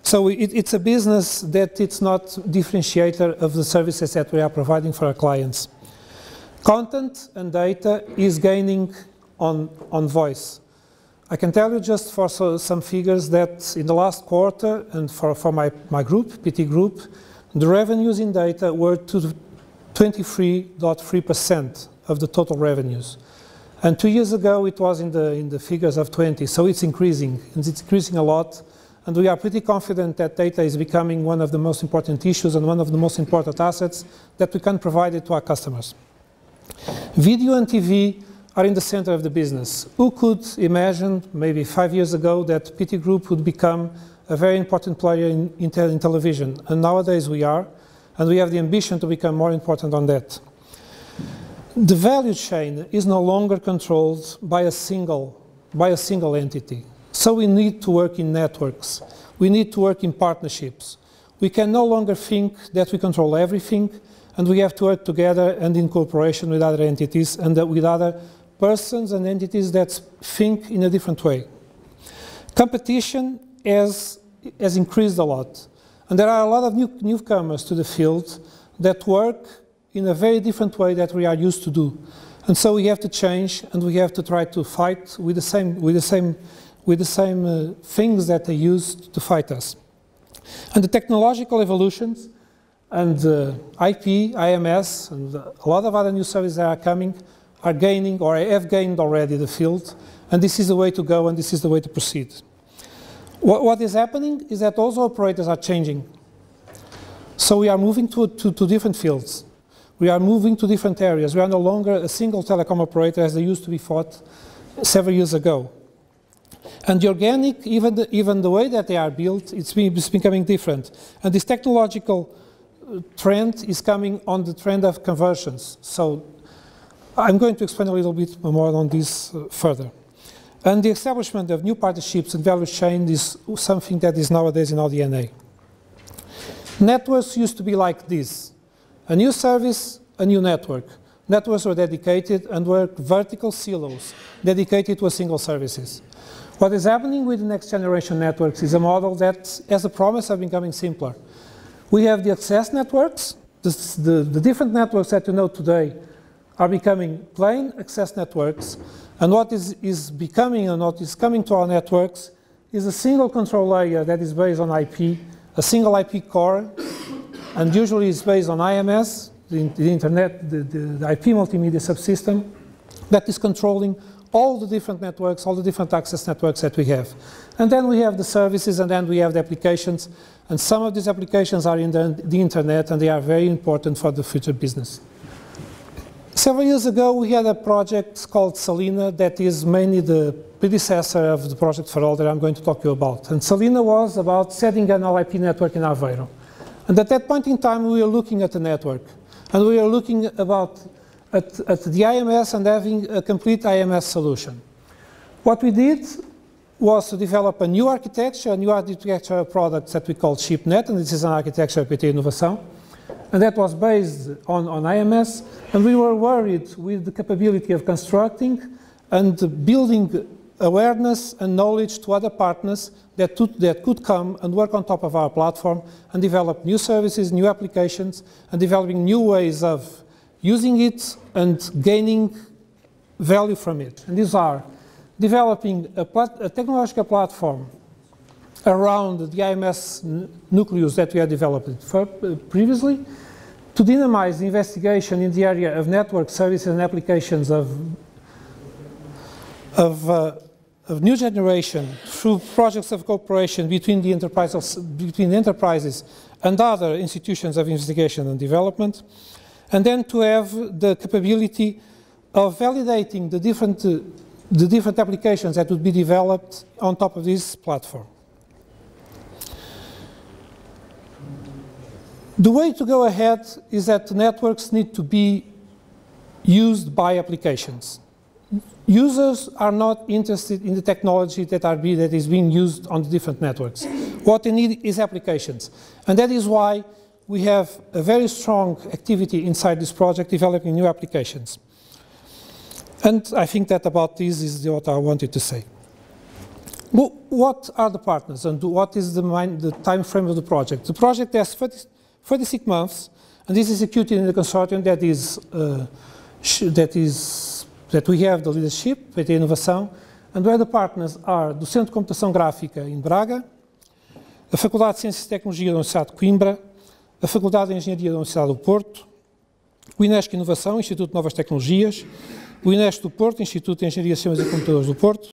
So it's a business that it's not differentiator of the services that we are providing for our clients. Content and data is gaining on voice. I can tell you just for some figures that in the last quarter, and for my group, PT Group, the revenues in data were to 23.3% of the total revenues. And 2 years ago, it was in the figures of 20, so it's increasing, and it's increasing a lot. And we are pretty confident that data is becoming one of the most important issues and one of the most important assets that we can provide it to our customers. Video and TV are in the center of the business. Who could imagine, maybe 5 years ago, that PT Group would become a very important player in television? And nowadays we are, and we have the ambition to become more important on that. The value chain is no longer controlled by a single entity. So we need to work in networks. We need to work in partnerships. We can no longer think that we control everything, and we have to work together and in cooperation with other entities and with other persons and entities that think in a different way. Competition has increased a lot, and there are a lot of newcomers to the field that work in a very different way that we are used to do. And so we have to change, and we have to try to fight with the same things that they used to fight us. And the technological evolutions and IP, IMS, and a lot of other new services that are coming are gaining or have gained already the field, and this is the way to go and this is the way to proceed. What is happening is that also operators are changing. So we are moving to different fields. We are moving to different areas. We are no longer a single telecom operator as they used to be thought several years ago. And the organic, even the way that they are built, it's becoming different. And this technological trend is coming on the trend of conversions. So I'm going to explain a little bit more on this further. And the establishment of new partnerships and value chain is something that is nowadays in our DNA. Networks used to be like this. A new service, a new network. Networks were dedicated and were vertical silos dedicated to a single services. What is happening with the next generation networks is a model that has a promise of becoming simpler. We have the access networks. The different networks that you know today are becoming plain access networks. And what is becoming and what is coming to our networks is a single control layer that is based on IP, a single IP core, and usually it's based on IMS, the internet, the IP multimedia subsystem, that is controlling all the different networks, all the different access networks that we have. And then we have the services, and then we have the applications, and some of these applications are in the internet, and they are very important for the future business. Several years ago, we had a project called Selena that is mainly the predecessor of the project for all that I'm going to talk to you about. And Selena was about setting an all IP network in Aveiro. And at that point in time, we were looking at the network. And we were looking at the IMS and having a complete IMS solution. What we did was to develop a new architecture of products that we call ChipNet, and this is an architecture of PT Inovação. And that was based on IMS, and we were worried with the capability of constructing and building awareness and knowledge to other partners that could come and work on top of our platform and develop new services, new applications, and developing new ways of using it and gaining value from it. And these are developing a technological platform around the IMS nucleus that we had developed previously, to dynamize the investigation in the area of network services and applications of new generation through projects of cooperation between the enterprises and other institutions of investigation and development, and then to have the capability of validating the different applications that would be developed on top of this platform. The way to go ahead is that networks need to be used by applications. Users are not interested in the technology that is being used on the different networks. What they need is applications. And that is why we have a very strong activity inside this project developing new applications. And I think that about this is what I wanted to say. What are the partners and what is the time frame of the project? The project has 36 months and is executed in the consortium that we have the leadership, PTIN Inovação, and where the partners are do Centro de Computação Gráfica em Braga, a Faculdade de Ciências e Tecnologia da Universidade de Coimbra, a Faculdade de Engenharia da Universidade do Porto, o Engº Inovação, Instituto de Novas Tecnologias, o Engº do Porto, Instituto de Engenharia de Sistemas e Computadores do Porto,